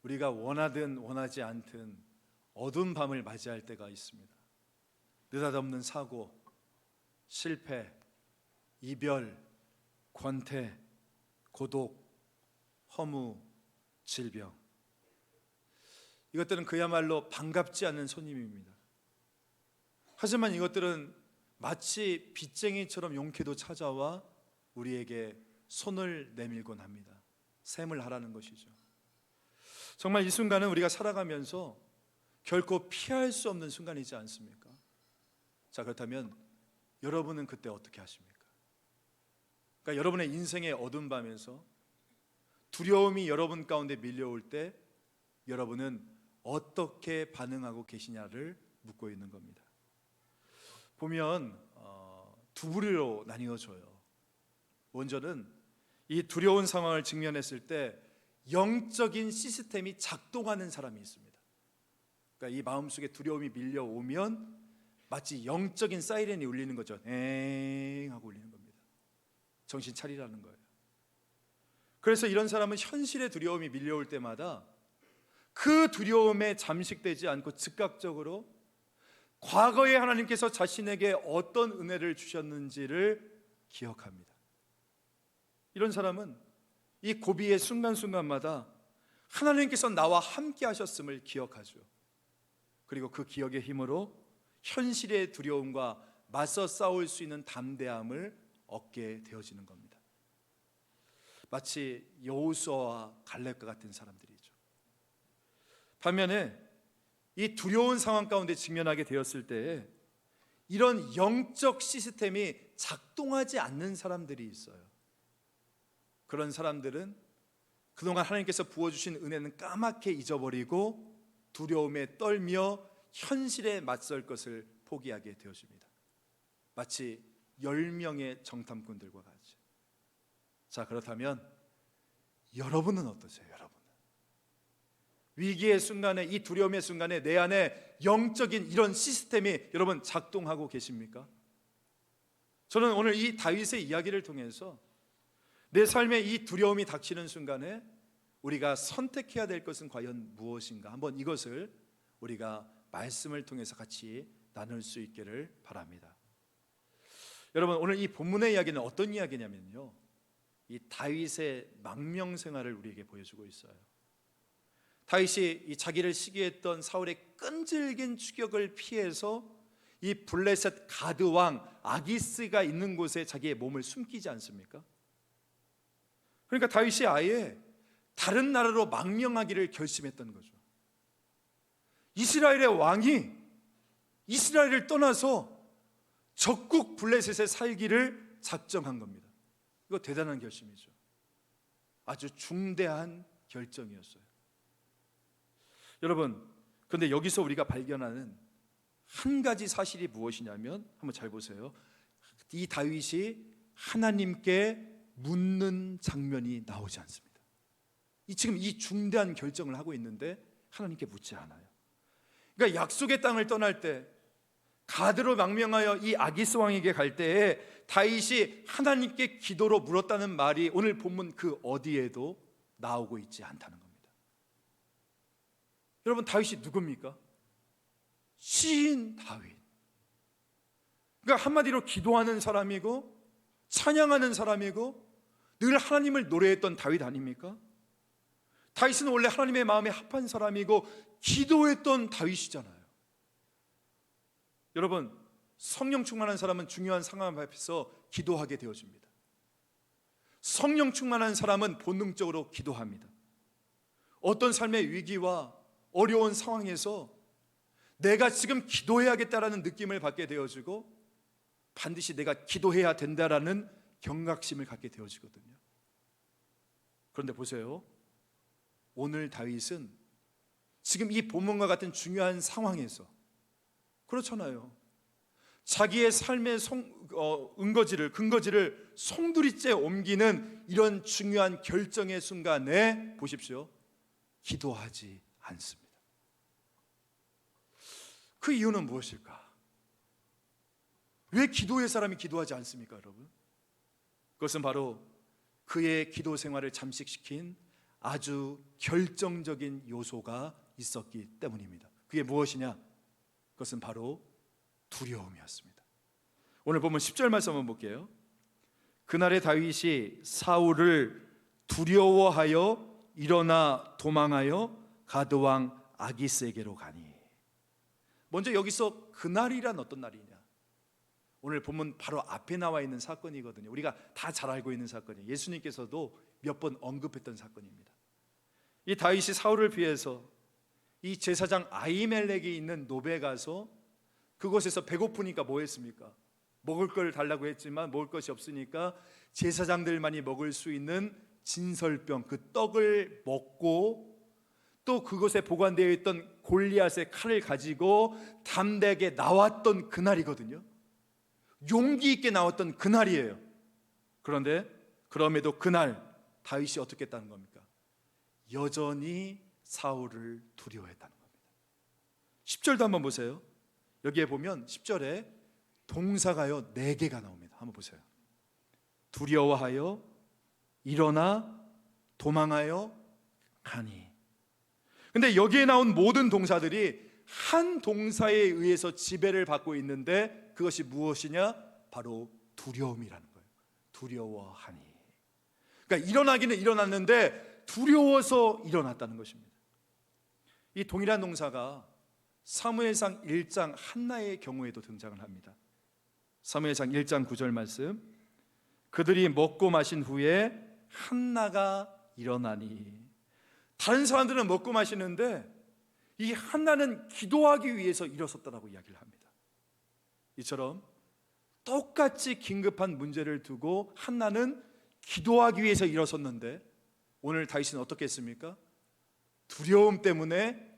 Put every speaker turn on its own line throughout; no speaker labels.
우리가 원하든 원하지 않든 어두운 밤을 맞이할 때가 있습니다. 느닷없는 사고, 실패, 이별, 권태, 고독, 허무, 질병, 이것들은 그야말로 반갑지 않은 손님입니다. 하지만 이것들은 마치 빚쟁이처럼 용케도 찾아와 우리에게 손을 내밀곤 합니다. 샘을 하라는 것이죠. 정말 이 순간은 우리가 살아가면서 결코 피할 수 없는 순간이지 않습니까? 자, 그렇다면 여러분은 그때 어떻게 하십니까? 그러니까 여러분의 인생의 어두운 밤에서 두려움이 여러분 가운데 밀려올 때 여러분은 어떻게 반응하고 계시냐를 묻고 있는 겁니다. 보면 두 부류로 나뉘어져요. 먼저는 이 두려운 상황을 직면했을 때 영적인 시스템이 작동하는 사람이 있습니다. 그러니까 이 마음속에 두려움이 밀려오면 마치 영적인 사이렌이 울리는 거죠. 엥 하고 울리는 겁니다. 정신 차리라는 거예요. 그래서 이런 사람은 현실의 두려움이 밀려올 때마다 그 두려움에 잠식되지 않고 즉각적으로 과거에 하나님께서 자신에게 어떤 은혜를 주셨는지를 기억합니다. 이런 사람은 이 고비의 순간순간마다 하나님께서 나와 함께 하셨음을 기억하죠. 그리고 그 기억의 힘으로 현실의 두려움과 맞서 싸울 수 있는 담대함을 얻게 되어지는 겁니다. 마치 여호수아와 갈렙과 같은 사람들이죠. 반면에 이 두려운 상황 가운데 직면하게 되었을 때 이런 영적 시스템이 작동하지 않는 사람들이 있어요. 그런 사람들은 그동안 하나님께서 부어주신 은혜는 까맣게 잊어버리고 두려움에 떨며 현실에 맞설 것을 포기하게 되어집니다. 마치 10명의 정탐꾼들과 같이. 자, 그렇다면 여러분은 어떠세요? 여러분은 위기의 순간에, 이 두려움의 순간에 내 안에 영적인 이런 시스템이 여러분 작동하고 계십니까? 저는 오늘 이 다윗의 이야기를 통해서 내 삶에 이 두려움이 닥치는 순간에 우리가 선택해야 될 것은 과연 무엇인가, 한번 이것을 우리가 말씀을 통해서 같이 나눌 수 있기를 바랍니다. 여러분, 오늘 이 본문의 이야기는 어떤 이야기냐면요, 이 다윗의 망명 생활을 우리에게 보여주고 있어요. 다윗이 이 자기를 시기했던 사울의 끈질긴 추격을 피해서 이 블레셋 가드 왕 아기스가 있는 곳에 자기의 몸을 숨기지 않습니까? 그러니까 다윗이 아예 다른 나라로 망명하기를 결심했던 거죠. 이스라엘의 왕이 이스라엘을 떠나서 적국 블레셋에 살기를 작정한 겁니다. 이거 대단한 결심이죠. 아주 중대한 결정이었어요. 여러분, 그런데 여기서 우리가 발견하는 한 가지 사실이 무엇이냐면, 한번 잘 보세요. 이 다윗이 하나님께 묻는 장면이 나오지 않습니다. 지금 이 중대한 결정을 하고 있는데 하나님께 묻지 않아요. 그러니까 약속의 땅을 떠날 때 가드로 망명하여 이 아기스 왕에게 갈 때에 다윗이 하나님께 기도로 물었다는 말이 오늘 본문 그 어디에도 나오고 있지 않다는 겁니다. 여러분, 다윗이 누굽니까? 시인 다윗. 그러니까 한마디로 기도하는 사람이고 찬양하는 사람이고 늘 하나님을 노래했던 다윗 아닙니까? 다윗은 원래 하나님의 마음에 합한 사람이고 기도했던 다윗이잖아요. 여러분, 성령 충만한 사람은 중요한 상황 앞에서 기도하게 되어집니다. 성령 충만한 사람은 본능적으로 기도합니다. 어떤 삶의 위기와 어려운 상황에서 내가 지금 기도해야겠다라는 느낌을 받게 되어지고 반드시 내가 기도해야 된다라는 경각심을 갖게 되어지거든요. 그런데 보세요, 오늘 다윗은 지금 이 본문과 같은 중요한 상황에서 그렇잖아요. 자기의 삶의 근거지를 송두리째 옮기는 이런 중요한 결정의 순간에 보십시오, 기도하지 않습니다. 그 이유는 무엇일까? 왜 기도의 사람이 기도하지 않습니까, 여러분? 그것은 바로 그의 기도 생활을 잠식시킨 아주 결정적인 요소가 있었기 때문입니다. 그게 무엇이냐? 그것은 바로 두려움이었습니다. 오늘 보면 10절 말씀 한번 볼게요. 그날에 다윗이 사울을 두려워하여 일어나 도망하여 가드 왕 아기스에게로 가니. 먼저 여기서 그날이란 어떤 날이냐? 오늘 보면 바로 앞에 나와 있는 사건이거든요. 우리가 다 잘 알고 있는 사건이에요. 예수님께서도 몇 번 언급했던 사건입니다. 이 다윗이 사울을 피해서 이 제사장 아히멜렉이 있는 노베에 가서 그곳에서 배고프니까 뭐 했습니까? 먹을 걸 달라고 했지만 먹을 것이 없으니까 제사장들만이 먹을 수 있는 진설병, 그 떡을 먹고 또 그곳에 보관되어 있던 골리앗의 칼을 가지고 담대하게 나왔던 그날이거든요. 용기 있게 나왔던 그날이에요. 그런데 그럼에도 그날 다윗이 어떻게 했다는 겁니까? 여전히 사울을 두려워했다는 겁니다. 10절도 한번 보세요. 여기에 보면 10절에 동사가요 4개가 나옵니다. 한번 보세요. 두려워하여 일어나 도망하여 가니. 근데 여기에 나온 모든 동사들이 한 동사에 의해서 지배를 받고 있는데 그것이 무엇이냐? 바로 두려움이라는 거예요. 두려워하니. 그러니까 일어나기는 일어났는데 두려워서 일어났다는 것입니다. 이 동일한 동사가 사무엘상 1장 한나의 경우에도 등장을 합니다. 사무엘상 1장 9절 말씀. 그들이 먹고 마신 후에 한나가 일어나니. 다른 사람들은 먹고 마시는데 이 한나는 기도하기 위해서 일어섰다라고 이야기를 합니다. 이처럼 똑같이 긴급한 문제를 두고 한나는 기도하기 위해서 일어섰는데 오늘 다윗은 어떻게 했습니까? 두려움 때문에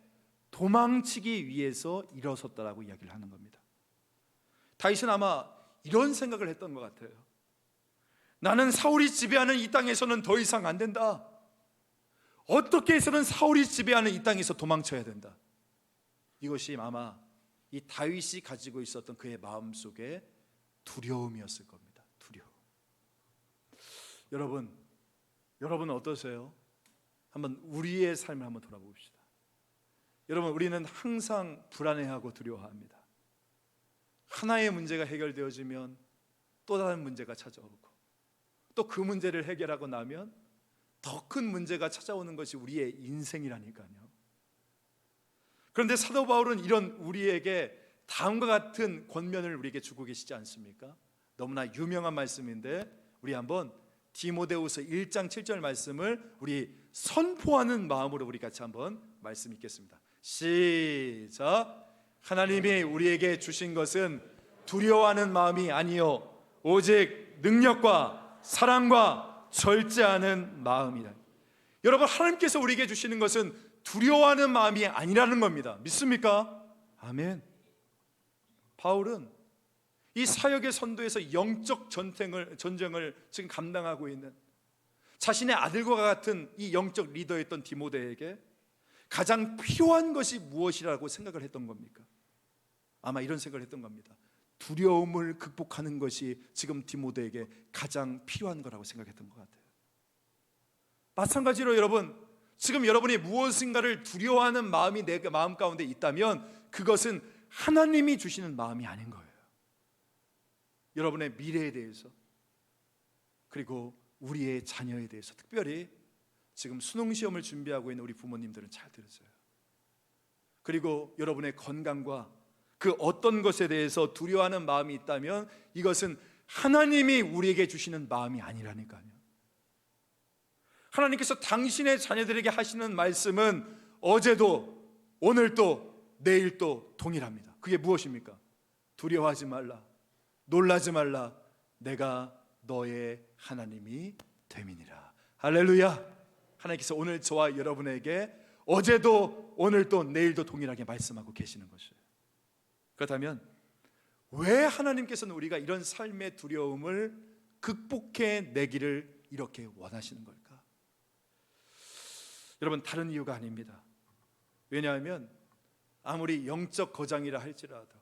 도망치기 위해서 일어섰다라고 이야기를 하는 겁니다. 다윗은 아마 이런 생각을 했던 것 같아요. 나는 사울이 지배하는 이 땅에서는 더 이상 안 된다. 어떻게 해서는 사울이 지배하는 이 땅에서 도망쳐야 된다. 이것이 아마 이 다윗이 가지고 있었던 그의 마음속에 두려움이었을 겁니다. 두려움. 여러분 어떠세요? 한번 우리의 삶을 한번 돌아봅시다. 여러분, 우리는 항상 불안해하고 두려워합니다. 하나의 문제가 해결되어지면 또 다른 문제가 찾아오고 또 그 문제를 해결하고 나면 더 큰 문제가 찾아오는 것이 우리의 인생이라니까요. 그런데 사도 바울은 이런 우리에게 다음과 같은 권면을 우리에게 주고 계시지 않습니까? 너무나 유명한 말씀인데 우리 한번 디모데후서 1장 7절 말씀을 우리 선포하는 마음으로 우리 같이 한번 말씀 읽겠습니다. 시작. 하나님이 우리에게 주신 것은 두려워하는 마음이 아니요 오직 능력과 사랑과 절제하는 마음이다. 여러분, 하나님께서 우리에게 주시는 것은 두려워하는 마음이 아니라는 겁니다. 믿습니까? 아멘. 바울은 이 사역의 선도에서 영적 전쟁을 지금 감당하고 있는 자신의 아들과 같은 이 영적 리더였던 디모데에게 가장 필요한 것이 무엇이라고 생각을 했던 겁니까? 아마 이런 생각을 했던 겁니다. 두려움을 극복하는 것이 지금 디모데에게 가장 필요한 거라고 생각했던 것 같아요. 마찬가지로 여러분, 지금 여러분이 무엇인가를 두려워하는 마음이 내 마음 가운데 있다면 그것은 하나님이 주시는 마음이 아닌 거예요. 여러분의 미래에 대해서, 그리고 우리의 자녀에 대해서, 특별히 지금 수능시험을 준비하고 있는 우리 부모님들은 잘 들으세요. 그리고 여러분의 건강과 그 어떤 것에 대해서 두려워하는 마음이 있다면 이것은 하나님이 우리에게 주시는 마음이 아니라니까요. 하나님께서 당신의 자녀들에게 하시는 말씀은 어제도 오늘도 내일도 동일합니다. 그게 무엇입니까? 두려워하지 말라, 놀라지 말라, 내가 너의 하나님이 됨이니라. 할렐루야. 하나님께서 오늘 저와 여러분에게 어제도 오늘도 내일도 동일하게 말씀하고 계시는 것이에요. 그렇다면 왜 하나님께서는 우리가 이런 삶의 두려움을 극복해 내기를 이렇게 원하시는 걸까? 여러분, 다른 이유가 아닙니다. 왜냐하면 아무리 영적 거장이라 할지라도,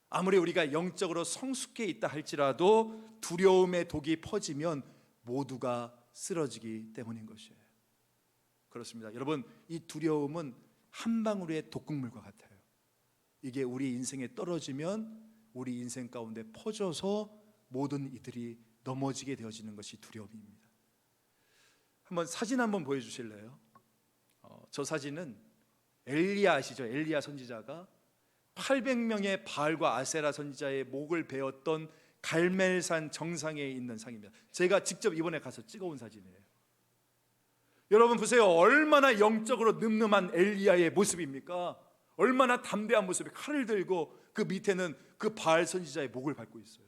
아무리 우리가 영적으로 성숙해 있다 할지라도 두려움의 독이 퍼지면 모두가 쓰러지기 때문인 것이에요. 그렇습니다. 여러분, 이 두려움은 한 방울의 독극물과 같아요. 이게 우리 인생에 떨어지면 우리 인생 가운데 퍼져서 모든 이들이 넘어지게 되어지는 것이 두려움입니다. 사진 한번 보여주실래요? 저 사진은 엘리야 아시죠? 엘리야 선지자가 800명의 바알과 아세라 선지자의 목을 베었던 갈멜산 정상에 있는 상입니다. 제가 직접 이번에 가서 찍어온 사진이에요. 여러분 보세요. 얼마나 영적으로 늠름한 엘리야의 모습입니까? 얼마나 담대한 모습이, 칼을 들고 그 밑에는 그 바알 선지자의 목을 밟고 있어요.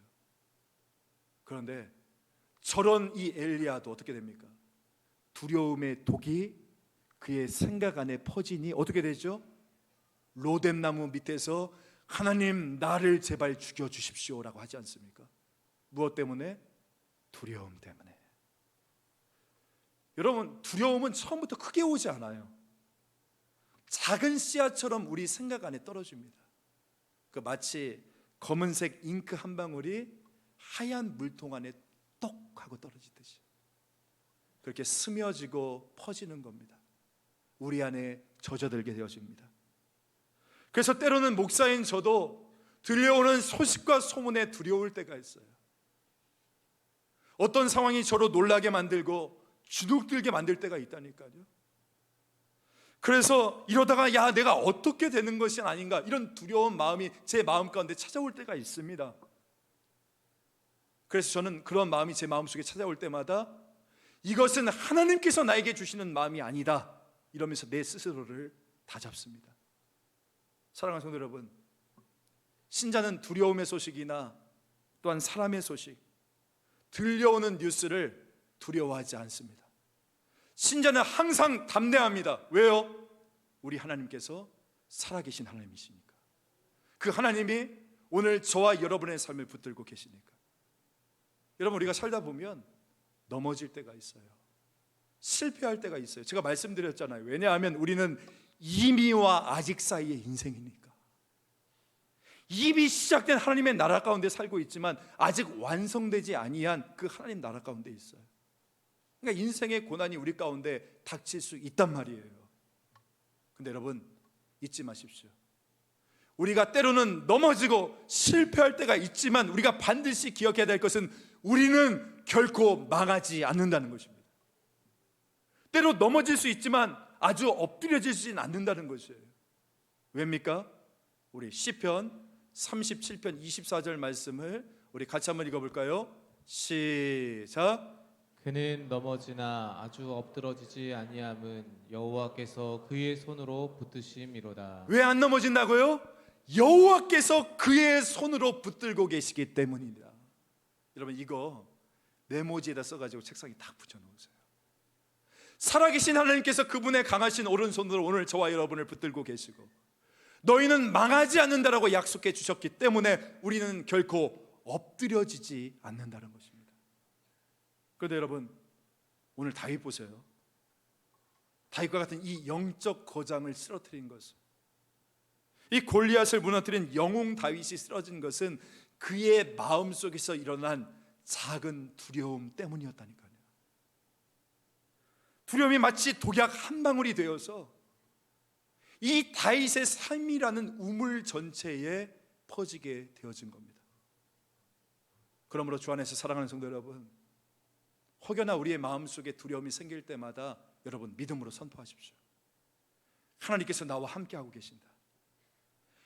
그런데 저런 이 엘리야도 어떻게 됩니까? 두려움의 독이 그의 생각 안에 퍼지니 어떻게 되죠? 로뎀나무 밑에서 하나님 나를 제발 죽여주십시오라고 하지 않습니까? 무엇 때문에? 두려움 때문에. 여러분, 두려움은 처음부터 크게 오지 않아요. 작은 씨앗처럼 우리 생각 안에 떨어집니다. 그 마치 검은색 잉크 한 방울이 하얀 물통 안에 똑 하고 떨어지듯이 그렇게 스며지고 퍼지는 겁니다. 우리 안에 젖어들게 되어집니다. 그래서 때로는 목사인 저도 들려오는 소식과 소문에 두려울 때가 있어요. 어떤 상황이 저로 놀라게 만들고 주눅들게 만들 때가 있다니까요. 그래서 이러다가 야 내가 어떻게 되는 것이 아닌가, 이런 두려운 마음이 제 마음 가운데 찾아올 때가 있습니다. 그래서 저는 그런 마음이 제 마음속에 찾아올 때마다 이것은 하나님께서 나에게 주시는 마음이 아니다 이러면서 내 스스로를 다잡습니다. 사랑하는 성도 여러분, 신자는 두려움의 소식이나 또한 사람의 소식, 들려오는 뉴스를 두려워하지 않습니다. 신자는 항상 담대합니다. 왜요? 우리 하나님께서 살아계신 하나님이시니까. 그 하나님이 오늘 저와 여러분의 삶을 붙들고 계시니까. 여러분, 우리가 살다 보면 넘어질 때가 있어요. 실패할 때가 있어요. 제가 말씀드렸잖아요. 왜냐하면 우리는 이미와 아직 사이의 인생이니까. 이미 시작된 하나님의 나라 가운데 살고 있지만 아직 완성되지 아니한 그 하나님 나라 가운데 있어요. 그러니까 인생의 고난이 우리 가운데 닥칠 수 있단 말이에요. 근데 여러분, 잊지 마십시오. 우리가 때로는 넘어지고 실패할 때가 있지만 우리가 반드시 기억해야 될 것은 우리는 결코 망하지 않는다는 것입니다. 때로 넘어질 수 있지만 아주 엎드려지진 않는다는 것이에요. 왜입니까? 우리 시편 37편 24절 말씀을 우리 같이 한번 읽어볼까요? 시작.
그는 넘어지나 아주 엎드러지지 아니함은 여호와께서 그의 손으로 붙드심이로다.
왜 안 넘어진다고요? 여호와께서 그의 손으로 붙들고 계시기 때문이다. 여러분, 이거 메모지에다 써가지고 책상에 딱 붙여놓으세요. 살아계신 하나님께서 그분의 강하신 오른손으로 오늘 저와 여러분을 붙들고 계시고 너희는 망하지 않는다라고 약속해 주셨기 때문에 우리는 결코 엎드려지지 않는다는 것입니다. 그런데 여러분, 오늘 다윗 보세요. 다윗과 같은 이 영적 거장을 쓰러뜨린 것은, 이 골리앗을 무너뜨린 영웅 다윗이 쓰러진 것은 그의 마음속에서 일어난 작은 두려움 때문이었다니까요. 두려움이 마치 독약 한 방울이 되어서 이 다윗의 삶이라는 우물 전체에 퍼지게 되어진 겁니다. 그러므로 주 안에서 사랑하는 성도 여러분, 혹여나 우리의 마음속에 두려움이 생길 때마다 여러분 믿음으로 선포하십시오. 하나님께서 나와 함께하고 계신다.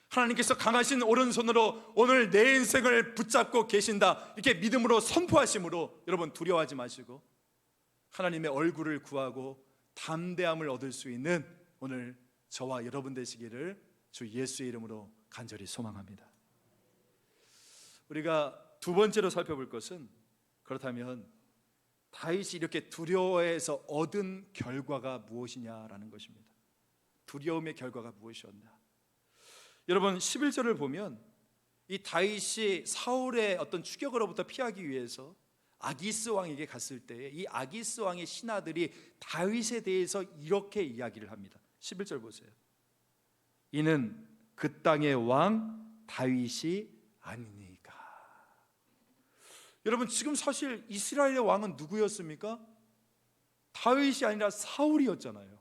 하나님께서 강하신 오른손으로 오늘 내 인생을 붙잡고 계신다. 이렇게 믿음으로 선포하심으로 여러분 두려워하지 마시고 하나님의 얼굴을 구하고 담대함을 얻을 수 있는 오늘 저와 여러분 되시기를 주 예수의 이름으로 간절히 소망합니다. 우리가 두 번째로 살펴볼 것은, 그렇다면 다윗이 이렇게 두려워해서 얻은 결과가 무엇이냐라는 것입니다. 두려움의 결과가 무엇이었나? 여러분 11절을 보면 이 다윗이 사울의 어떤 추격으로부터 피하기 위해서 아기스 왕에게 갔을 때 이 아기스 왕의 신하들이 다윗에 대해서 이렇게 이야기를 합니다. 11절 보세요. 이는 그 땅의 왕 다윗이 아니니까. 여러분, 지금 사실 이스라엘의 왕은 누구였습니까? 다윗이 아니라 사울이었잖아요.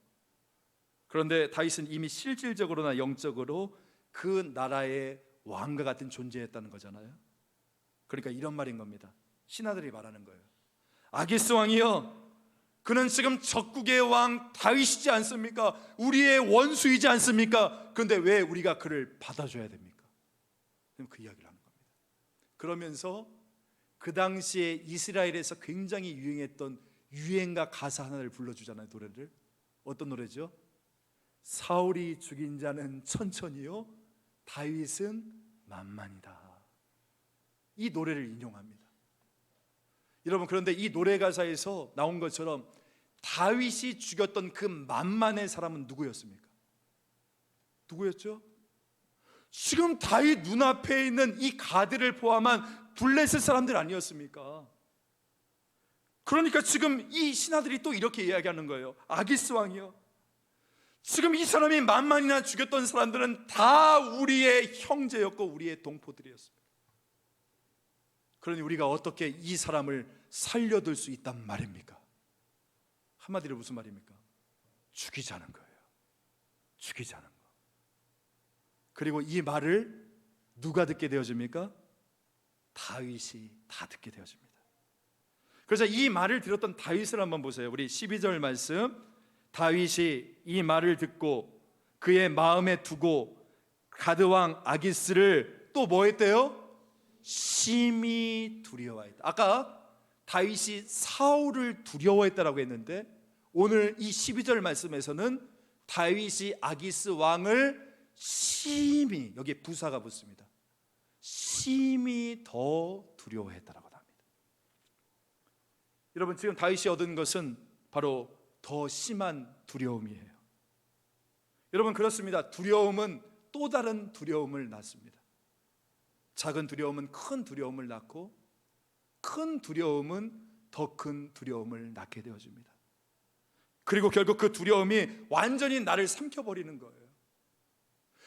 그런데 다윗은 이미 실질적으로나 영적으로 그 나라의 왕과 같은 존재였다는 거잖아요. 그러니까 이런 말인 겁니다. 신하들이 말하는 거예요. 아기스 왕이여, 그는 지금 적국의 왕 다윗이지 않습니까? 우리의 원수이지 않습니까? 그런데 왜 우리가 그를 받아줘야 됩니까? 그 이야기를 하는 겁니다. 그러면서 그 당시에 이스라엘에서 굉장히 유행했던 유행가 가사 하나를 불러주잖아요. 노래를. 어떤 노래죠? 사울이 죽인 자는 천천히요, 다윗은 만만이다. 이 노래를 인용합니다. 여러분, 그런데 이 노래 가사에서 나온 것처럼 다윗이 죽였던 그 만만의 사람은 누구였습니까? 누구였죠? 지금 다윗 눈앞에 있는 이 가드를 포함한 블레셋 사람들 아니었습니까? 그러니까 지금 이 신하들이 또 이렇게 이야기하는 거예요. 아기스 왕이요, 지금 이 사람이 만만이나 죽였던 사람들은 다 우리의 형제였고 우리의 동포들이었습니다. 그러니 우리가 어떻게 이 사람을 살려둘 수 있단 말입니까? 한마디로 무슨 말입니까? 죽이자는 거예요. 죽이자는 거. 그리고 이 말을 누가 듣게 되어집니까? 다윗이 다 듣게 되어집니다. 그래서 이 말을 들었던 다윗을 한번 보세요. 우리 12절 말씀. 다윗이 이 말을 듣고 그의 마음에 두고 가드왕 아기스를 또 뭐 했대요? 심히 두려워했다. 아까 다윗이 사울을 두려워했다라고 했는데 오늘 이 12절 말씀에서는 다윗이 아기스 왕을 심히, 여기에 부사가 붙습니다. 심히 더 두려워했다라고 합니다. 여러분, 지금 다윗이 얻은 것은 바로 더 심한 두려움이에요. 여러분, 그렇습니다. 두려움은 또 다른 두려움을 낳습니다. 작은 두려움은 큰 두려움을 낳고 큰 두려움은 더 큰 두려움을 낳게 되어집니다. 그리고 결국 그 두려움이 완전히 나를 삼켜버리는 거예요.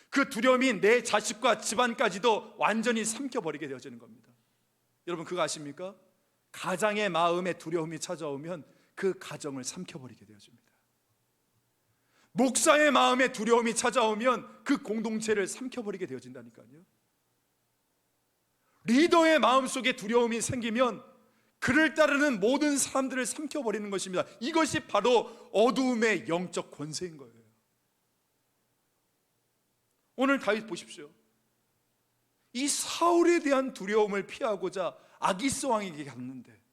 그 두려움이 내 자식과 집안까지도 완전히 삼켜버리게 되어지는 겁니다. 여러분, 그거 아십니까? 가장의 마음에 두려움이 찾아오면 그 가정을 삼켜버리게 되어집니다. 목사의 마음에 두려움이 찾아오면 그 공동체를 삼켜버리게 되어진다니까요. 리더의 마음속에 두려움이 생기면 그를 따르는 모든 사람들을 삼켜버리는 것입니다. 이것이 바로 어두움의 영적 권세인 거예요. 오늘 다윗 보십시오. 이 사울에 대한 두려움을 피하고자 아기스 왕에게 갔는데,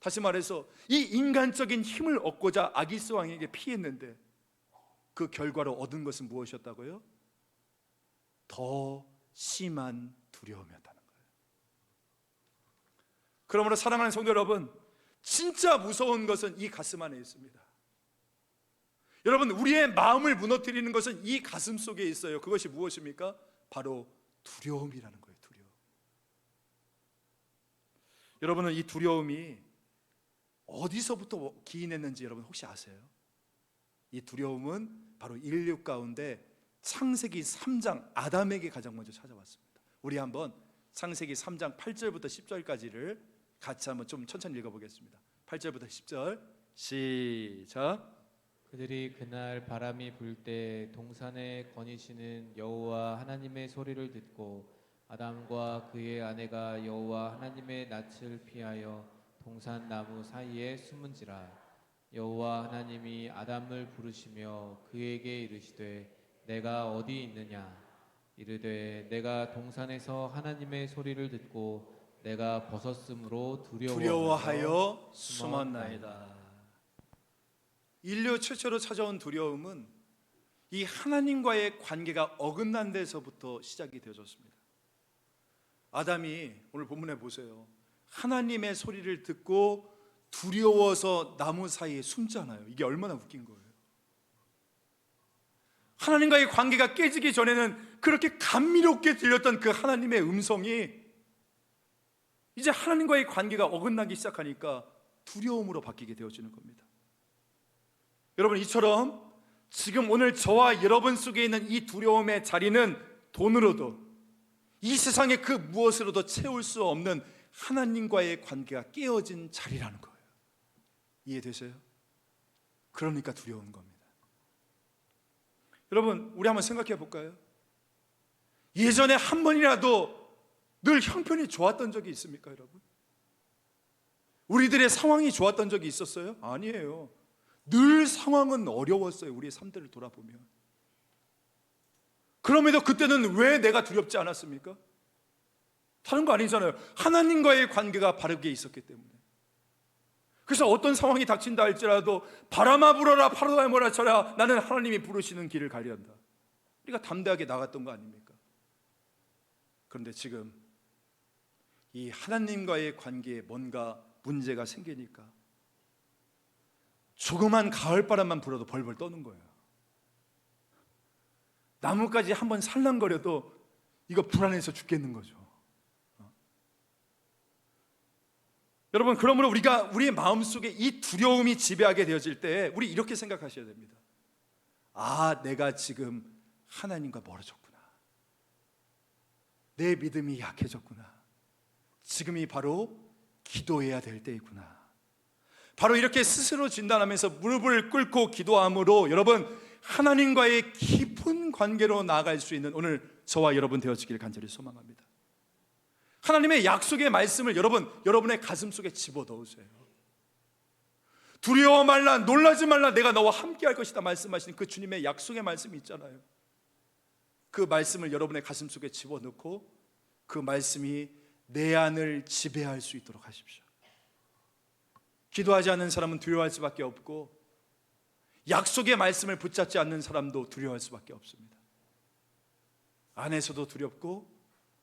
다시 말해서 이 인간적인 힘을 얻고자 아기스 왕에게 피했는데 그 결과로 얻은 것은 무엇이었다고요? 더 심한 두려움이었다는 거예요. 그러므로 사랑하는 성도 여러분, 진짜 무서운 것은 이 가슴 안에 있습니다. 여러분, 우리의 마음을 무너뜨리는 것은 이 가슴 속에 있어요. 그것이 무엇입니까? 바로 두려움이라는 거예요. 두려움. 여러분은 이 두려움이 어디서부터 기인했는지 여러분 혹시 아세요? 이 두려움은 바로 인류 가운데 창세기 3장 아담에게 가장 먼저 찾아왔습니다. 우리 한번 창세기 3장 8절부터 10절까지를 같이 한번 좀 천천히 읽어보겠습니다. 8절부터 10절 시작.
그들이 그날 바람이 불 때 동산에 거니시는 여호와 하나님의 소리를 듣고 아담과 그의 아내가 여호와 하나님의 낯을 피하여 동산 나무 사이에 숨은지라. 여호와 하나님이 아담을 부르시며 그에게 이르시되 내가 어디 있느냐. 이르되 내가 동산에서 하나님의 소리를 듣고 내가 벗었으므로
두려워하여 숨었나이다. 인류 최초로 찾아온 두려움은 이 하나님과의 관계가 어긋난 데서부터 시작이 되어졌습니다. 아담이 오늘 본문에 보세요. 하나님의 소리를 듣고 두려워서 나무 사이에 숨잖아요. 이게 얼마나 웃긴 거예요. 하나님과의 관계가 깨지기 전에는 그렇게 감미롭게 들렸던 그 하나님의 음성이 이제 하나님과의 관계가 어긋나기 시작하니까 두려움으로 바뀌게 되어지는 겁니다. 여러분, 이처럼 지금 오늘 저와 여러분 속에 있는 이 두려움의 자리는 돈으로도 이 세상의 그 무엇으로도 채울 수 없는 하나님과의 관계가 깨어진 자리라는 거예요. 이해되세요? 그러니까 두려운 겁니다. 여러분, 우리 한번 생각해 볼까요? 예전에 한 번이라도 늘 형편이 좋았던 적이 있습니까, 여러분? 우리들의 상황이 좋았던 적이 있었어요? 아니에요. 늘 상황은 어려웠어요. 우리의 삶들을 돌아보면. 그럼에도 그때는 왜 내가 두렵지 않았습니까? 다른 거 아니잖아요. 하나님과의 관계가 바르게 있었기 때문에. 그래서 어떤 상황이 닥친다 할지라도 바람아 불어라 파도야 몰아쳐라, 나는 하나님이 부르시는 길을 가려한다. 우리가 담대하게 나갔던 거 아닙니까? 그런데 지금 이 하나님과의 관계에 뭔가 문제가 생기니까 조그만 가을바람만 불어도 벌벌 떠는 거예요. 나뭇가지 한번 살랑거려도 이거 불안해서 죽겠는 거죠. 여러분, 그러므로 우리의 마음속에 이 두려움이 지배하게 되어질 때 우리 이렇게 생각하셔야 됩니다. 아, 내가 지금 하나님과 멀어졌구나. 내 믿음이 약해졌구나. 지금이 바로 기도해야 될 때이구나. 바로 이렇게 스스로 진단하면서 무릎을 꿇고 기도함으로 여러분, 하나님과의 깊은 관계로 나아갈 수 있는 오늘 저와 여러분 되어지기를 간절히 소망합니다. 하나님의 약속의 말씀을 여러분의 가슴 속에 집어넣으세요. 두려워 말라, 놀라지 말라, 내가 너와 함께 할 것이다 말씀하신 그 주님의 약속의 말씀이 있잖아요. 그 말씀을 여러분의 가슴 속에 집어넣고 그 말씀이 내 안을 지배할 수 있도록 하십시오. 기도하지 않는 사람은 두려워할 수밖에 없고, 약속의 말씀을 붙잡지 않는 사람도 두려워할 수밖에 없습니다. 안에서도 두렵고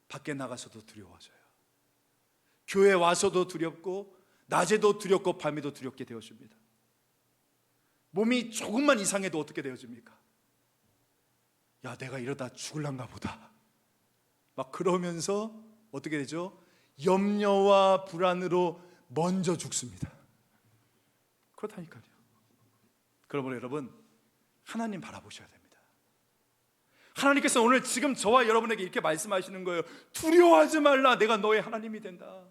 밖에 나가서도 두려워져요. 교회 와서도 두렵고 낮에도 두렵고 밤에도 두렵게 되어집니다. 몸이 조금만 이상해도 어떻게 되어집니까? 야, 내가 이러다 죽을란가 보다. 막 그러면서 어떻게 되죠? 염려와 불안으로 먼저 죽습니다. 그렇다니까요. 그러므로 여러분, 하나님 바라보셔야 됩니다. 하나님께서 오늘 지금 저와 여러분에게 이렇게 말씀하시는 거예요. 두려워하지 말라, 내가 너의 하나님이 된다.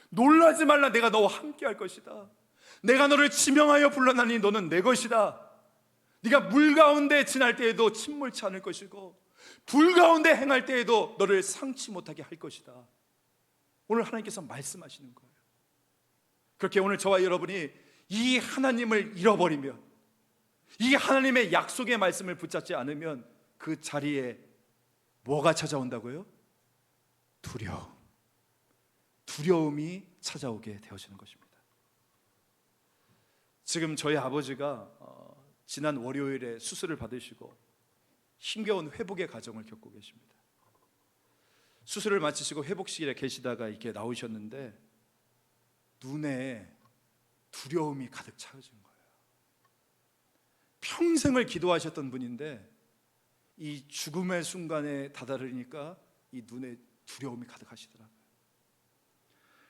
놀라지 말라, 내가 너와 함께 할 것이다. 내가 너를 지명하여 불러나니 너는 내 것이다. 네가 물 가운데 지날 때에도 침몰치 않을 것이고 불 가운데 행할 때에도 너를 상치 못하게 할 것이다. 오늘 하나님께서 말씀하시는 거예요. 그렇게 오늘 저와 여러분이 이 하나님을 잃어버리면, 이 하나님의 약속의 말씀을 붙잡지 않으면 그 자리에 뭐가 찾아온다고요? 두려움이 찾아오게 되어지는 것입니다. 지금 저희 아버지가 지난 월요일에 수술을 받으시고 힘겨운 회복의 과정을 겪고 계십니다. 수술을 마치시고 회복실에 계시다가 이렇게 나오셨는데 눈에 두려움이 가득 차오진 거예요. 평생을 기도하셨던 분인데 이 죽음의 순간에 다다르니까 이 눈에 두려움이 가득하시더라고요.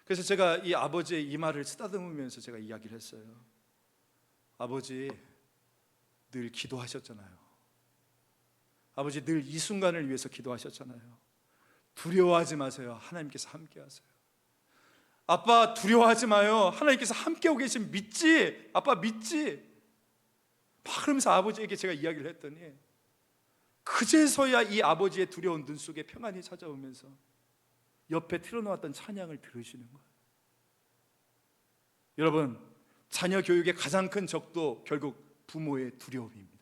그래서 제가 이 아버지의 이마를 쓰다듬으면서 제가 이야기를 했어요. 아버지, 늘 기도하셨잖아요. 아버지, 늘 이 순간을 위해서 기도하셨잖아요. 두려워하지 마세요. 하나님께서 함께 하세요. 아빠, 두려워하지 마요. 하나님께서 함께하고 계신 믿지? 아빠 믿지? 막 그러면서 아버지에게 제가 이야기를 했더니 그제서야 이 아버지의 두려운 눈 속에 평안이 찾아오면서 옆에 틀어놓았던 찬양을 들으시는 거예요. 여러분, 자녀 교육의 가장 큰 적도 결국 부모의 두려움입니다.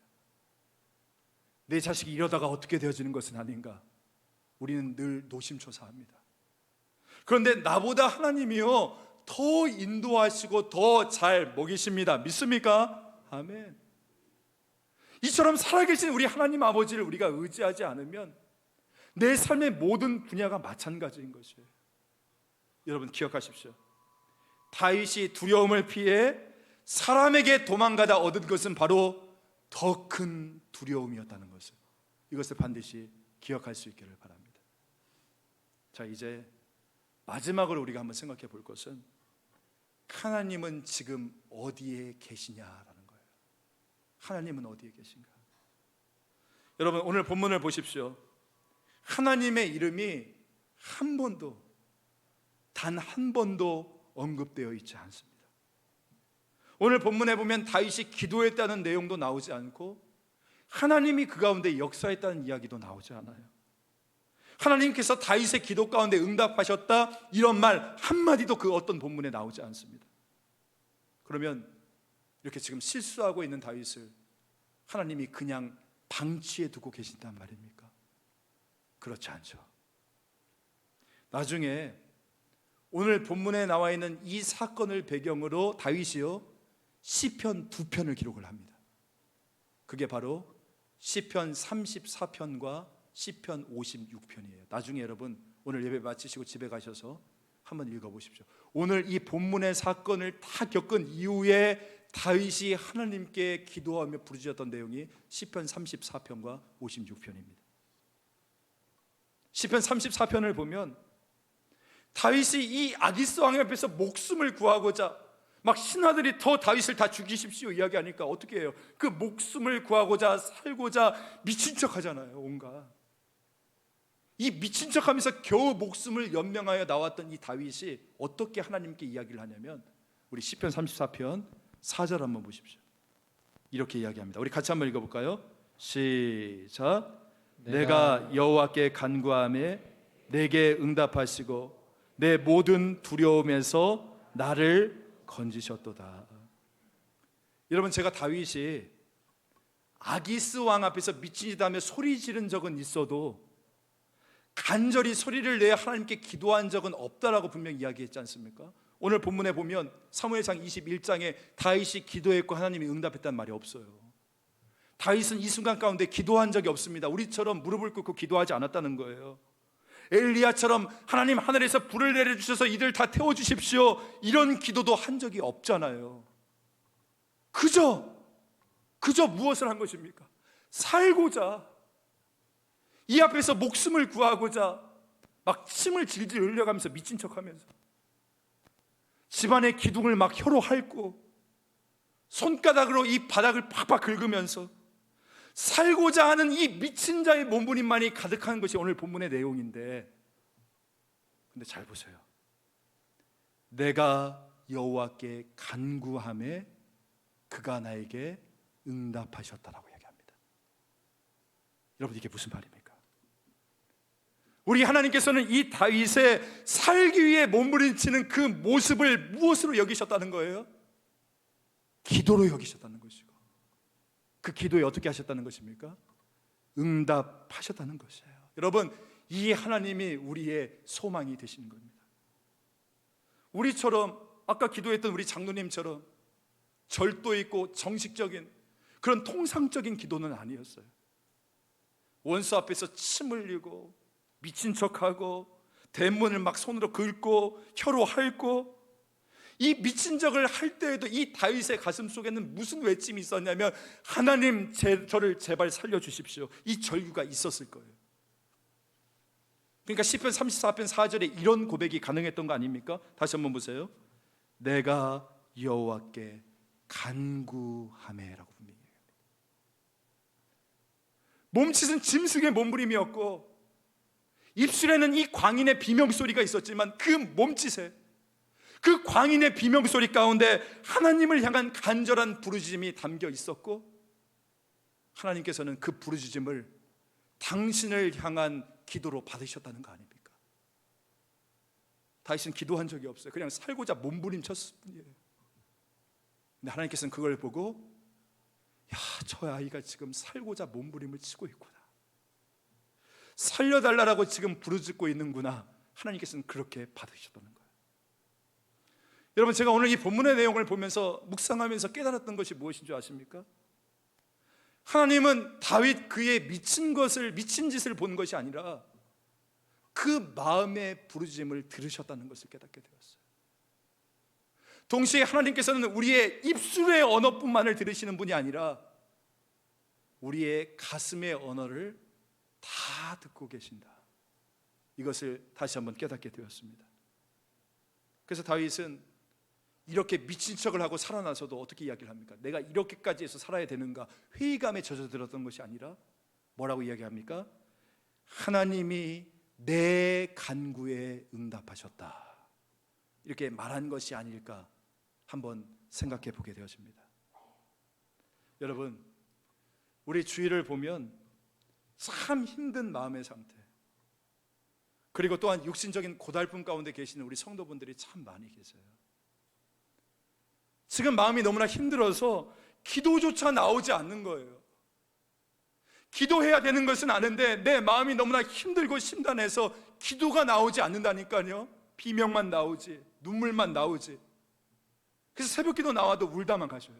내 자식이 이러다가 어떻게 되어지는 것은 아닌가? 우리는 늘 노심초사합니다. 그런데 나보다 하나님이요 더 인도하시고 더 잘 먹이십니다. 믿습니까? 아멘. 이처럼 살아계신 우리 하나님 아버지를 우리가 의지하지 않으면 내 삶의 모든 분야가 마찬가지인 것이에요. 여러분 기억하십시오. 다윗이 두려움을 피해 사람에게 도망가다 얻은 것은 바로 더 큰 두려움이었다는 것을, 이것을 반드시 기억할 수 있기를 바랍니다. 자, 이제 마지막으로 우리가 한번 생각해 볼 것은 하나님은 지금 어디에 계시냐라는 거예요. 하나님은 어디에 계신가? 여러분, 오늘 본문을 보십시오. 하나님의 이름이 단 한 번도 언급되어 있지 않습니다. 오늘 본문에 보면 다윗이 기도했다는 내용도 나오지 않고 하나님이 그 가운데 역사했다는 이야기도 나오지 않아요. 하나님께서 다윗의 기도 가운데 응답하셨다 이런 말 한마디도 그 어떤 본문에 나오지 않습니다. 그러면 이렇게 지금 실수하고 있는 다윗을 하나님이 그냥 방치해 두고 계신단 말입니까? 그렇지 않죠. 나중에 오늘 본문에 나와 있는 이 사건을 배경으로 다윗이요 시편 2편을 기록을 합니다. 그게 바로 시편 34편과 시편 56편이에요. 나중에 여러분 오늘 예배 마치시고 집에 가셔서 한번 읽어보십시오. 오늘 이 본문의 사건을 다 겪은 이후에 다윗이 하나님께 기도하며 부르짖었던 내용이 시편 34편과 56편입니다. 시편 34편을 보면 다윗이 이 아기스 왕 앞에서 목숨을 구하고자 막 신하들이 더 다윗을 다 죽이십시오 이야기하니까 어떻게 해요? 그 목숨을 구하고자 살고자 미친 척 하잖아요. 온갖 이 미친 척하면서 겨우 목숨을 연명하여 나왔던 이 다윗이 어떻게 하나님께 이야기를 하냐면 우리 시편 34편 4절 한번 보십시오. 이렇게 이야기합니다. 우리 같이 한번 읽어볼까요? 시작. 내가 여호와께 간구하매 내게 응답하시고 내 모든 두려움에서 나를 건지셨도다. 여러분 제가 다윗이 아기스 왕 앞에서 미친 짓 하며 소리 지른 적은 있어도 간절히 소리를 내어 하나님께 기도한 적은 없다라고 분명히 이야기했지 않습니까? 오늘 본문에 보면 사무엘상 21장에 다윗이 기도했고 하나님이 응답했다는 말이 없어요. 다윗은 이 순간 가운데 기도한 적이 없습니다. 우리처럼 무릎을 꿇고 기도하지 않았다는 거예요. 엘리야처럼 하나님 하늘에서 불을 내려주셔서 이들 다 태워주십시오 이런 기도도 한 적이 없잖아요. 그저 무엇을 한 것입니까? 살고자 이 앞에서 목숨을 구하고자 막 침을 질질 흘려가면서 미친 척하면서 집안의 기둥을 막 혀로 핥고 손가락으로 이 바닥을 팍팍 긁으면서 살고자 하는 이 미친 자의 몸부림만이 가득한 것이 오늘 본문의 내용인데, 근데 잘 보세요. 내가 여호와께 간구하매 그가 나에게 응답하셨다라고 이야기합니다. 여러분 이게 무슨 말입니까? 우리 하나님께서는 이 다윗의 살기 위해 몸부림치는 그 모습을 무엇으로 여기셨다는 거예요? 기도로 여기셨다는 것이고, 그 기도에 어떻게 하셨다는 것입니까? 응답하셨다는 것이에요. 여러분 이 하나님이 우리의 소망이 되시는 겁니다. 우리처럼 아까 기도했던 우리 장로님처럼 절도 있고 정식적인 그런 통상적인 기도는 아니었어요. 원수 앞에서 침 흘리고 미친 척하고 대문을 막 손으로 긁고 혀로 핥고 이 미친 척을 할 때에도 이 다윗의 가슴 속에는 무슨 외침이 있었냐면 하나님 저를 제발 살려주십시오 이 절규가 있었을 거예요. 그러니까 시편 34편 4절에 이런 고백이 가능했던 거 아닙니까? 다시 한번 보세요. 내가 여호와께 간구하매라고 분명히 얘기합니다. 몸짓은 짐승의 몸부림이었고 입술에는 이 광인의 비명소리가 있었지만 그 몸짓에 그 광인의 비명소리 가운데 하나님을 향한 간절한 부르짖음이 담겨 있었고 하나님께서는 그 부르짖음을 당신을 향한 기도로 받으셨다는 거 아닙니까? 다윗은 기도한 적이 없어요. 그냥 살고자 몸부림쳤을 뿐이에요. 근데 하나님께서는 그걸 보고 야, 저 아이가 지금 살고자 몸부림을 치고 있구나, 살려달라고 지금 부르짖고 있는구나, 하나님께서는 그렇게 받으셨다는 거예요. 여러분 제가 오늘 이 본문의 내용을 보면서 묵상하면서 깨달았던 것이 무엇인 줄 아십니까? 하나님은 다윗 그의 미친 짓을 본 것이 아니라 그 마음의 부르짖음을 들으셨다는 것을 깨닫게 되었어요. 동시에 하나님께서는 우리의 입술의 언어뿐만을 들으시는 분이 아니라 우리의 가슴의 언어를 다 듣고 계신다, 이것을 다시 한번 깨닫게 되었습니다. 그래서 다윗은 이렇게 미친 척을 하고 살아나서도 어떻게 이야기를 합니까? 내가 이렇게까지 해서 살아야 되는가 회의감에 젖어들었던 것이 아니라 뭐라고 이야기합니까? 하나님이 내 간구에 응답하셨다, 이렇게 말한 것이 아닐까 한번 생각해 보게 되어집니다. 여러분 우리 주위를 보면 참 힘든 마음의 상태, 그리고 또한 육신적인 고달픔 가운데 계시는 우리 성도분들이 참 많이 계세요. 지금 마음이 너무나 힘들어서 기도조차 나오지 않는 거예요. 기도해야 되는 것은 아는데 내 마음이 너무나 힘들고 심란해서 기도가 나오지 않는다니까요. 비명만 나오지, 눈물만 나오지. 그래서 새벽기도 나와도 울다만 가셔요.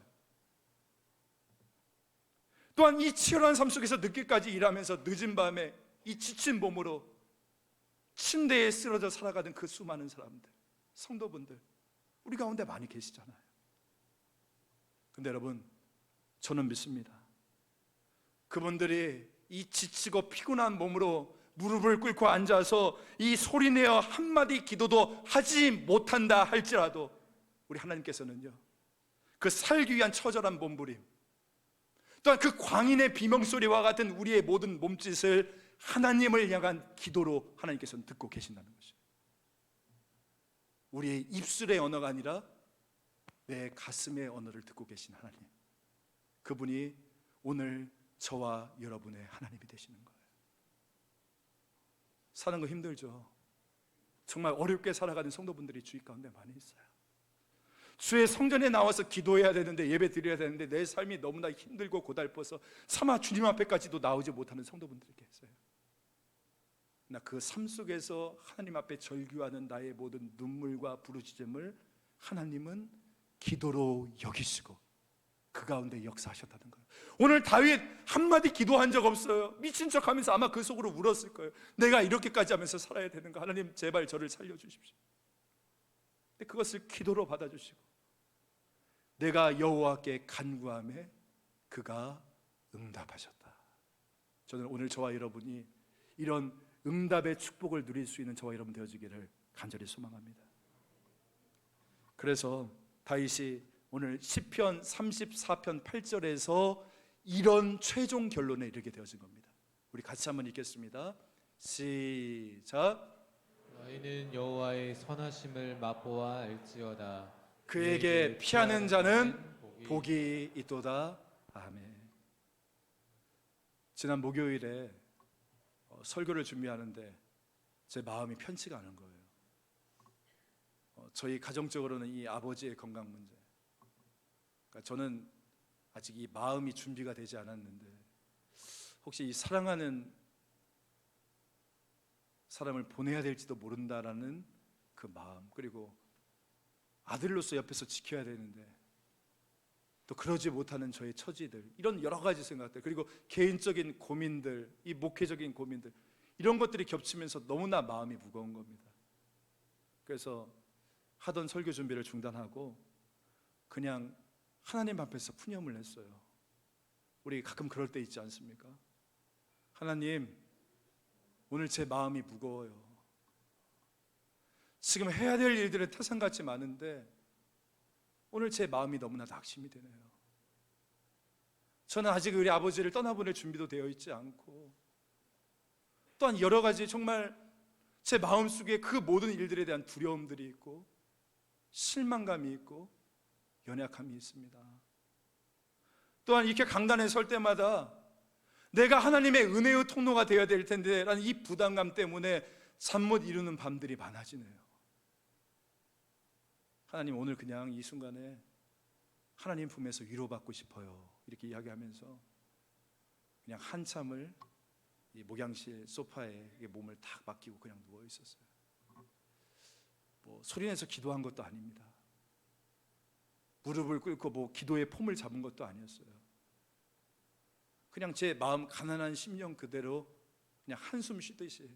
또한 이 치열한 삶 속에서 늦게까지 일하면서 늦은 밤에 이 지친 몸으로 침대에 쓰러져 살아가는 그 수많은 사람들, 성도분들 우리 가운데 많이 계시잖아요. 근데 여러분, 저는 믿습니다. 그분들이 이 지치고 피곤한 몸으로 무릎을 꿇고 앉아서 이 소리내어 한마디 기도도 하지 못한다 할지라도 우리 하나님께서는요, 그 살기 위한 처절한 몸부림, 또한 그 광인의 비명소리와 같은 우리의 모든 몸짓을 하나님을 향한 기도로 하나님께서는 듣고 계신다는 것이에요. 우리의 입술의 언어가 아니라 내 가슴의 언어를 듣고 계신 하나님, 그분이 오늘 저와 여러분의 하나님이 되시는 거예요. 사는 거 힘들죠. 정말 어렵게 살아가는 성도분들이 주위 가운데 많이 있어요. 주의 성전에 나와서 기도해야 되는데, 예배 드려야 되는데 내 삶이 너무나 힘들고 고달퍼서 차마 주님 앞에까지도 나오지 못하는 성도분들이 계세요. 나 그 삶 속에서 하나님 앞에 절규하는 나의 모든 눈물과 부르짖음을 하나님은 기도로 여기시고 그 가운데 역사하셨다는 거예요. 오늘 다윗 한마디 기도한 적 없어요. 미친 척하면서 아마 그 속으로 울었을 거예요. 내가 이렇게까지 하면서 살아야 되는가? 하나님 제발 저를 살려주십시오. 근데 그것을 기도로 받아주시고 내가 여호와께 간구하매 그가 응답하셨다. 저는 오늘 저와 여러분이 이런 응답의 축복을 누릴 수 있는 저와 여러분 되어지기를 간절히 소망합니다. 그래서 다윗이 오늘 시편 34편 8절에서 이런 최종 결론에 이르게 되어진 겁니다. 우리 같이 한번 읽겠습니다. 시작.
너희는 여호와의 선하심을 맛보아 알지어다.
그에게 피하는 자는 복이 있도다. 아멘. 지난 목요일에 설교를 준비하는데 제 마음이 편치가 않은 거예요. 저희 가정적으로는 이 아버지의 건강 문제, 그러니까 저는 아직 이 마음이 준비가 되지 않았는데 혹시 이 사랑하는 사람을 보내야 될지도 모른다라는 그 마음, 그리고 아들로서 옆에서 지켜야 되는데 또 그러지 못하는 저의 처지들, 이런 여러 가지 생각들, 그리고 개인적인 고민들, 이 목회적인 고민들, 이런 것들이 겹치면서 너무나 마음이 무거운 겁니다. 그래서 하던 설교 준비를 중단하고 그냥 하나님 앞에서 푸념을 했어요. 우리 가끔 그럴 때 있지 않습니까? 하나님, 오늘 제 마음이 무거워요. 지금 해야 될 일들은 태산같이 많은데 오늘 제 마음이 너무나 낙심이 되네요. 저는 아직 우리 아버지를 떠나보낼 준비도 되어 있지 않고, 또한 여러 가지 정말 제 마음속에 그 모든 일들에 대한 두려움들이 있고 실망감이 있고 연약함이 있습니다. 또한 이렇게 강단에 설 때마다 내가 하나님의 은혜의 통로가 되어야 될 텐데 라는 이 부담감 때문에 잠 못 이루는 밤들이 많아지네요. 하나님, 오늘 그냥 이 순간에 하나님 품에서 위로받고 싶어요, 이렇게 이야기하면서 그냥 한참을 이 목양실 소파에 몸을 탁 맡기고 그냥 누워 있었어요. 뭐 소리내서 기도한 것도 아닙니다. 무릎을 꿇고 뭐 기도의 폼을 잡은 것도 아니었어요. 그냥 제 마음 가난한 심령 그대로 그냥 한숨 쉬듯이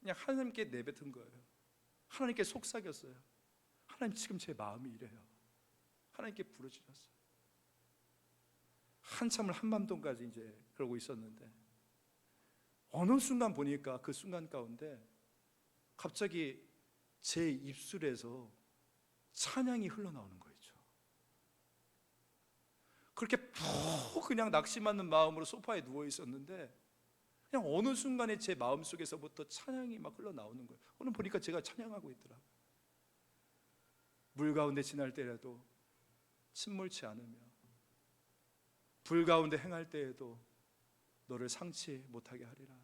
그냥 하나님께 내뱉은 거예요. 하나님께 속삭였어요. 하나님, 지금 제 마음이 이래요. 하나님께 부르짖었어요. 한참을 한밤동까지 이제 그러고 있었는데 어느 순간 보니까 그 순간 가운데 갑자기 제 입술에서 찬양이 흘러나오는 거죠. 그렇게 푹 그냥 낙심하는 마음으로 소파에 누워 있었는데 그냥 어느 순간에 제 마음속에서부터 찬양이 막 흘러나오는 거예요. 오늘 보니까 제가 찬양하고 있더라고요. 물 가운데 지날 때라도 침몰치 않으며, 불 가운데 행할 때에도 너를 상치 못하게 하리라.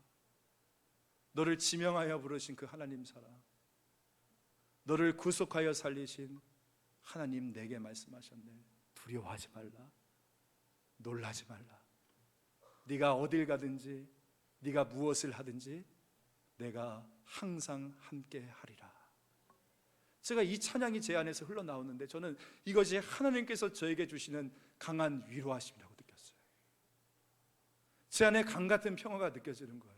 너를 지명하여 부르신 그 하나님 사랑, 너를 구속하여 살리신 하나님 내게 말씀하셨네. 두려워하지 말라. 놀라지 말라. 네가 어딜 가든지 네가 무엇을 하든지 내가 항상 함께 하리라. 제가 이 찬양이 제 안에서 흘러나오는데 저는 이것이 하나님께서 저에게 주시는 강한 위로하심이라고 느꼈어요. 제 안에 강같은 평화가 느껴지는 거예요.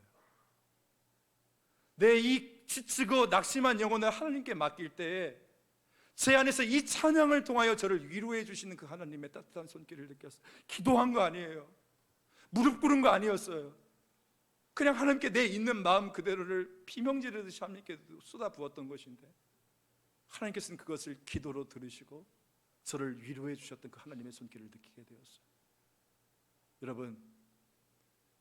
내 이 지치고 낙심한 영혼을 하나님께 맡길 때에 제 안에서 이 찬양을 통하여 저를 위로해 주시는 그 하나님의 따뜻한 손길을 느꼈어요. 기도한 거 아니에요. 무릎 꿇은 거 아니었어요. 그냥 하나님께 내 있는 마음 그대로를 비명지르듯이 하나님께 쏟아부었던 것인데 하나님께서는 그것을 기도로 들으시고 저를 위로해 주셨던 그 하나님의 손길을 느끼게 되었어요.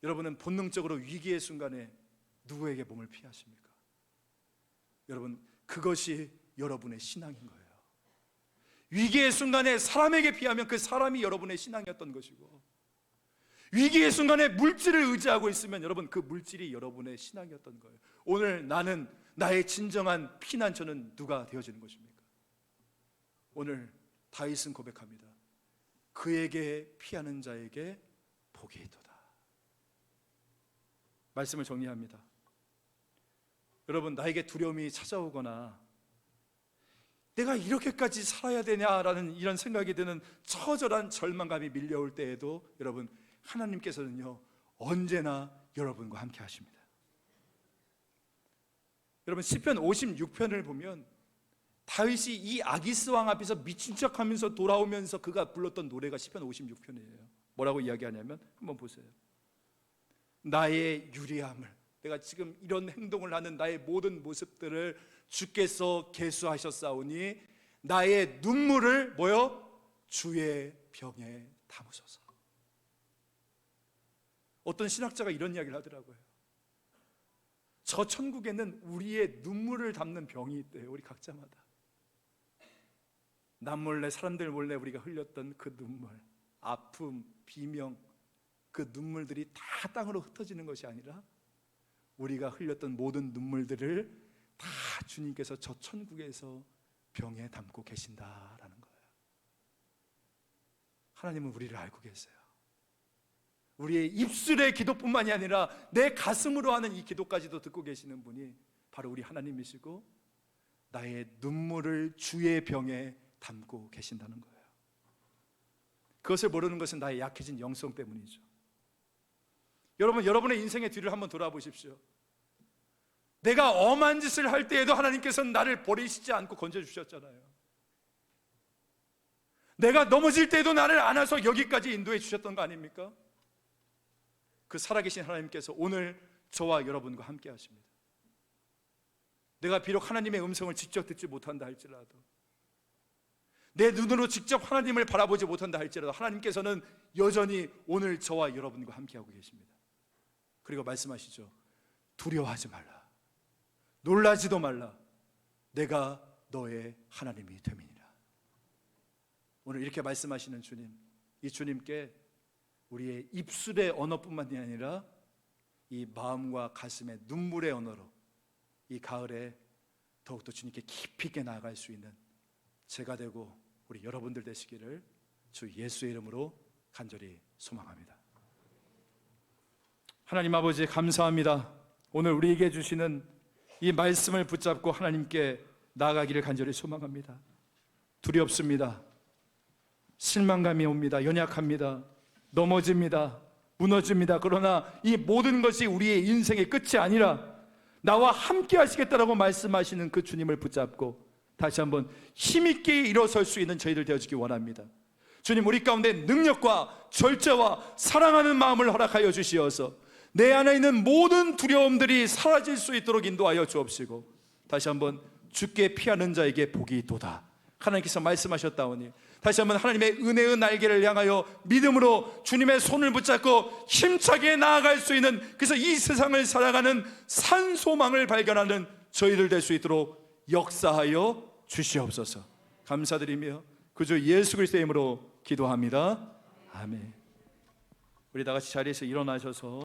여러분은 본능적으로 위기의 순간에 누구에게 몸을 피하십니까? 여러분, 그것이 여러분의 신앙인 거예요. 위기의 순간에 사람에게 피하면 그 사람이 여러분의 신앙이었던 것이고, 위기의 순간에 물질을 의지하고 있으면 여러분, 그 물질이 여러분의 신앙이었던 거예요. 오늘 나는 나의 진정한 피난처는 누가 되어지는 것입니까? 오늘 다윗은 고백합니다. 그에게 피하는 자에게 복이 있도다. 말씀을 정리합니다. 여러분, 나에게 두려움이 찾아오거나 내가 이렇게까지 살아야 되냐라는 이런 생각이 드는 처절한 절망감이 밀려올 때에도 여러분, 하나님께서는요 언제나 여러분과 함께 하십니다. 여러분, 시편 56편을 보면 다윗이 이 아기스 왕 앞에서 미친 척하면서 돌아오면서 그가 불렀던 노래가 시편 56편이에요. 뭐라고 이야기하냐면 한번 보세요. 나의 유리함을, 내가 지금 이런 행동을 하는 나의 모든 모습들을 주께서 계수하셨사오니 나의 눈물을 주의 병에 담으소서. 어떤 신학자가 이런 이야기를 하더라고요. 저 천국에는 우리의 눈물을 담는 병이 있대요. 우리 각자마다. 남 몰래, 사람들 몰래 우리가 흘렸던 그 눈물, 아픔, 비명, 그 눈물들이 다 땅으로 흩어지는 것이 아니라 우리가 흘렸던 모든 눈물들을 다 주님께서 저 천국에서 병에 담고 계신다라는 거예요. 하나님은 우리를 알고 계세요. 우리의 입술의 기도뿐만이 아니라 내 가슴으로 하는 이 기도까지도 듣고 계시는 분이 바로 우리 하나님이시고 나의 눈물을 주의 병에 담고 계신다는 거예요. 그것을 모르는 것은 나의 약해진 영성 때문이죠. 여러분, 여러분의 인생의 뒤를 한번 돌아보십시오. 내가 엄한 짓을 할 때에도 하나님께서는 나를 버리시지 않고 건져주셨잖아요. 내가 넘어질 때에도 나를 안아서 여기까지 인도해 주셨던 거 아닙니까? 그 살아계신 하나님께서 오늘 저와 여러분과 함께 하십니다. 내가 비록 하나님의 음성을 직접 듣지 못한다 할지라도, 내 눈으로 직접 하나님을 바라보지 못한다 할지라도 하나님께서는 여전히 오늘 저와 여러분과 함께하고 계십니다. 그리고 말씀하시죠. 두려워하지 말라. 놀라지도 말라. 내가 너의 하나님이 됨이니라. 오늘 이렇게 말씀하시는 주님, 이 주님께 우리의 입술의 언어뿐만이 아니라 이 마음과 가슴의 눈물의 언어로 이 가을에 더욱더 주님께 깊이 있게 나아갈 수 있는 제가 되고 우리 여러분들 되시기를 주 예수의 이름으로 간절히 소망합니다. 하나님 아버지, 감사합니다. 오늘 우리에게 주시는 이 말씀을 붙잡고 하나님께 나아가기를 간절히 소망합니다. 두렵습니다. 실망감이 옵니다. 연약합니다. 넘어집니다. 무너집니다. 그러나 이 모든 것이 우리의 인생의 끝이 아니라 나와 함께 하시겠다라고 말씀하시는 그 주님을 붙잡고 다시 한번 힘있게 일어설 수 있는 저희들 되어지기 원합니다. 주님, 우리 가운데 능력과 절제와 사랑하는 마음을 허락하여 주시어서 내 안에 있는 모든 두려움들이 사라질 수 있도록 인도하여 주옵시고, 다시 한번 주께 피하는 자에게 복이 있도다 하나님께서 말씀하셨다오니 다시 한번 하나님의 은혜의 날개를 향하여 믿음으로 주님의 손을 붙잡고 힘차게 나아갈 수 있는, 그래서 이 세상을 살아가는 산소망을 발견하는 저희들 될 수 있도록 역사하여 주시옵소서. 감사드리며 그저 예수 그리스도의 이름으로 기도합니다. 아멘. 우리 다 같이 자리에서 일어나셔서